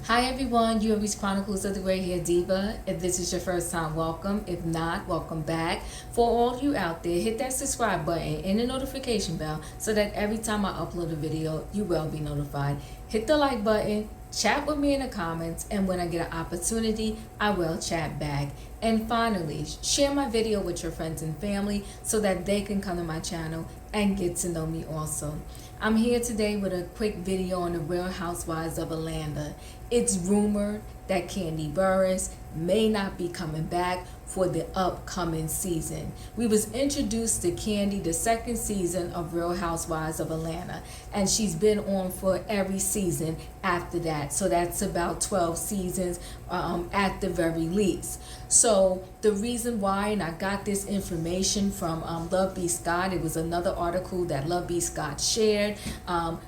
Hi everyone, you have reached Chronicles of the Gray Hair Diva. If this is your first time, welcome. If not, welcome back. For all you out there, hit that subscribe button and the notification bell so that every time I upload a video, you will be notified. Hit the like button, chat with me in the comments, and when I get an opportunity, I will chat back. And finally, share my video with your friends and family so that they can come to my channel and get to know me also. I'm here today with a quick video on the Real Housewives of Atlanta. It's rumored that Kandi Burruss may not be coming back for the upcoming season. We was introduced to Kandi the second season of Real Housewives of Atlanta, and she's been on for every season after that. So that's about 12 seasons at the very least. So the reason why, and I got this information from Love B. Scott, it was another article that Love B. Scott shared.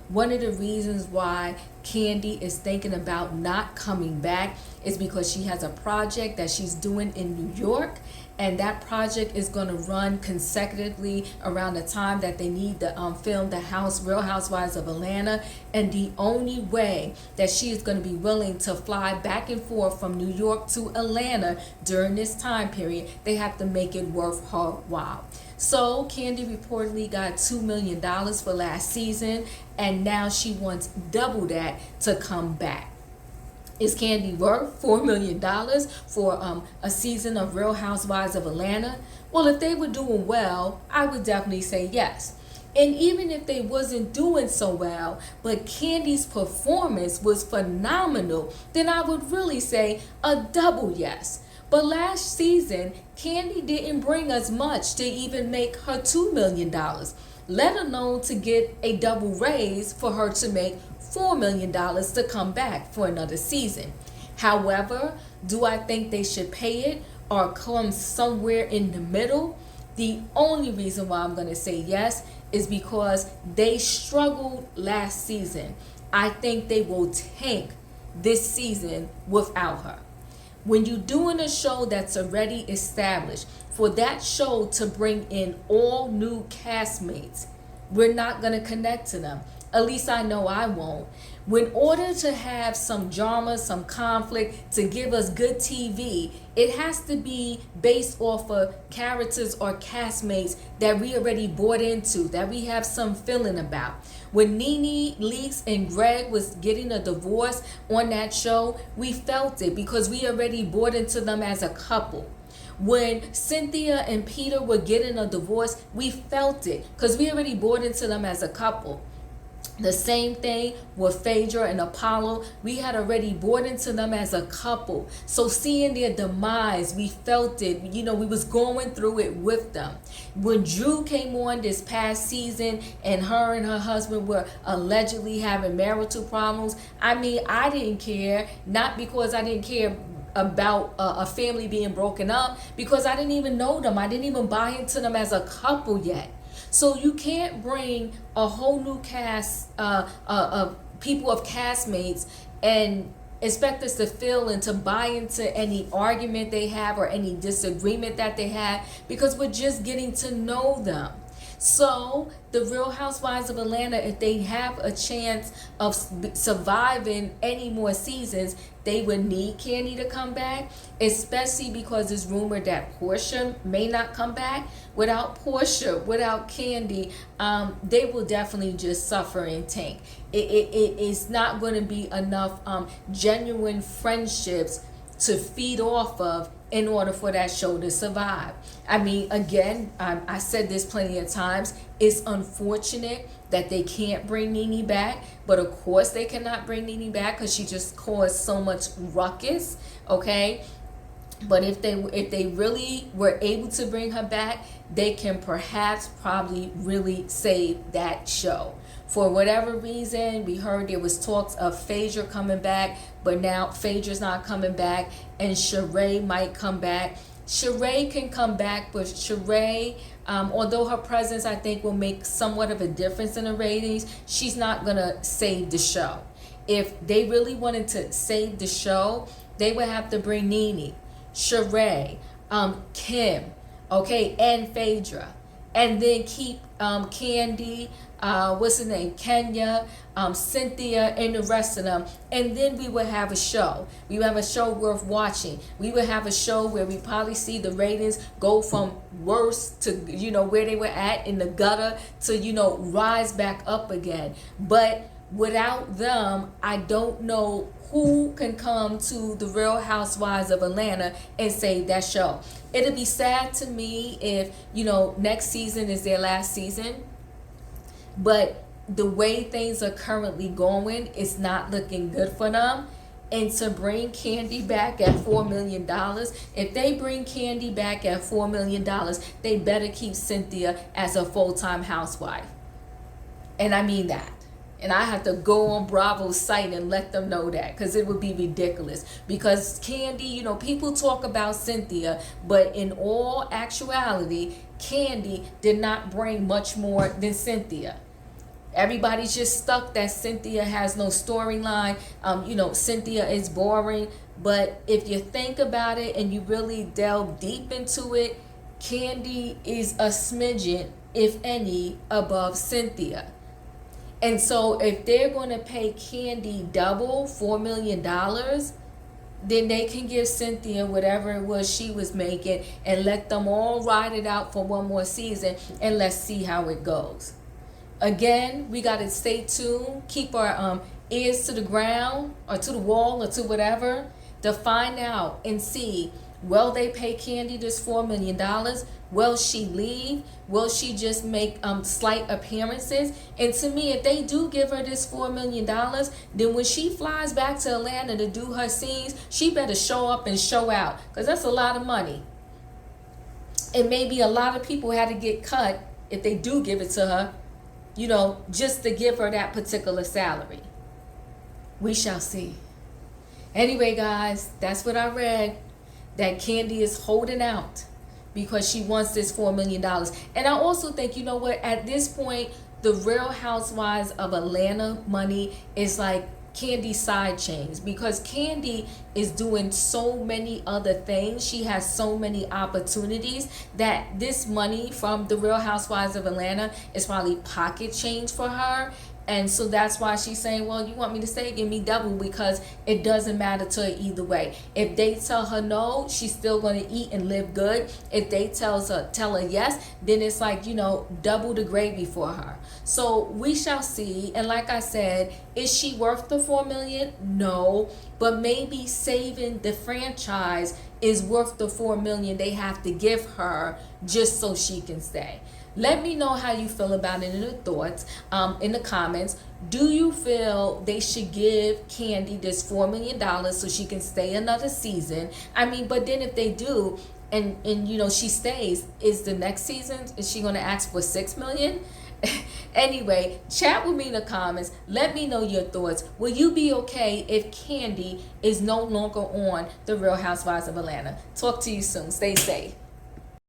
One of the reasons why Kandi is thinking about not coming back is because she has a project that she's doing in New York, and that project is going to run consecutively around the time that they need to film the Real Housewives of Atlanta. And the only way that she is going to be willing to fly back and forth from New York to Atlanta during this time period, they have to make it worth her while. So Kandi reportedly got $2 million for last season, and now she wants double that to come back. Is Kandi worth $4 million for a season of Real Housewives of Atlanta? Well, if they were doing well, I would definitely say yes. And even if they wasn't doing so well, but Kandi's performance was phenomenal, then I would really say a double yes. But last season, Kandi didn't bring us much to even make her $2 million, let alone to get a double raise for her to make $4 million to come back for another season. However, do I think they should pay it or come somewhere in the middle? The only reason why I'm going to say yes is because they struggled last season. I think they will tank this season without her. When you're doing a show that's already established, for that show to bring in all new castmates, we're not going to connect to them. At least I know I won't. In order to have some drama, some conflict, to give us good TV, it has to be based off of characters or castmates that we already bought into, that we have some feeling about. When Nene Leakes and Greg was getting a divorce on that show, we felt it because we already bought into them as a couple. When Cynthia and Peter were getting a divorce, we felt it because we already bought into them as a couple. The same thing with Phaedra and Apollo. We had already bought into them as a couple. So seeing their demise, we felt it. We was going through it with them. When Drew came on this past season and her husband were allegedly having marital problems, I didn't care. Not because I didn't care about a family being broken up, because I didn't even know them. I didn't even buy into them as a couple yet. So you can't bring a whole new cast of people, of castmates, and expect us to feel and to buy into any argument they have or any disagreement that they have, because we're just getting to know them. So the Real Housewives of Atlanta, if they have a chance of surviving any more seasons, they would need Kandi to come back, especially because it's rumored that Portia may not come back. Without Portia, without Kandi, they will definitely just suffer and tank. It is not going to be enough genuine friendships to feed off of in order for that show to survive. Again, I said this plenty of times, it's unfortunate that they can't bring Nene back, but of course they cannot bring Nene back because she just caused so much ruckus, okay? But if they really were able to bring her back, they can probably really save that show. For whatever reason, we heard there was talks of Phaedra coming back, but now Phaedra's not coming back, and Sheree might come back. Sheree can come back, but Sheree, although her presence I think will make somewhat of a difference in the ratings, she's not gonna save the show. If they really wanted to save the show, they would have to bring Nene, Sheree, Kim, okay, and Phaedra. and then keep Kandi, what's her name, Kenya, Cynthia, and the rest of them, and then we would have a show. We would have a show worth watching. We would have a show where we probably see the ratings go from worse to where they were at in the gutter to rise back up again. But without them, I don't know who can come to the Real Housewives of Atlanta and save that show. It'll be sad to me if next season is their last season, but the way things are currently going, it's not looking good for them. And to bring Kandi back at $4 million, if they bring Kandi back at $4 million, they better keep Cynthia as a full-time housewife. And I mean that. And I have to go on Bravo's site and let them know that, because it would be ridiculous. Because Kandi, people talk about Cynthia, but in all actuality, Kandi did not bring much more than Cynthia. Everybody's just stuck that Cynthia has no storyline. Cynthia is boring. But if you think about it and you really delve deep into it, Kandi is a smidgen, if any, above Cynthia. And so if they're going to pay Kandi double, $4 million, then they can give Cynthia whatever it was she was making and let them all ride it out for one more season, and let's see how it goes. Again, we got to stay tuned, keep our ears to the ground or to the wall or to whatever to find out and see, will they pay Kandi this $4 million? Will she leave? Will she just make slight appearances? And to me, if they do give her this $4 million, then when she flies back to Atlanta to do her scenes, she better show up and show out, because that's a lot of money. And maybe a lot of people had to get cut if they do give it to her, just to give her that particular salary. We shall see. Anyway, guys, that's what I read, that Kandi is holding out because she wants this $4 million. And I also think, at this point, the Real Housewives of Atlanta money is like Kandi's side chains, because Kandi is doing so many other things. She has so many opportunities that this money from the Real Housewives of Atlanta is probably pocket change for her. And so that's why she's saying, well, you want me to stay, give me double, because it doesn't matter to her either way. If they tell her no, she's still going to eat and live good. If they tell her yes, then it's like, double the gravy for her. So we shall see. And like I said, is she worth the $4 million? No. But maybe saving the franchise is worth the $4 million they have to give her just so she can stay. Let me know how you feel about it in the thoughts, in the comments. Do you feel they should give Kandi this $4 million so she can stay another season? But then if they do, and she stays, is the next season, is she going to ask for $6 million? Anyway, chat with me in the comments. Let me know your thoughts. Will you be okay if Kandi is no longer on The Real Housewives of Atlanta? Talk to you soon. Stay safe.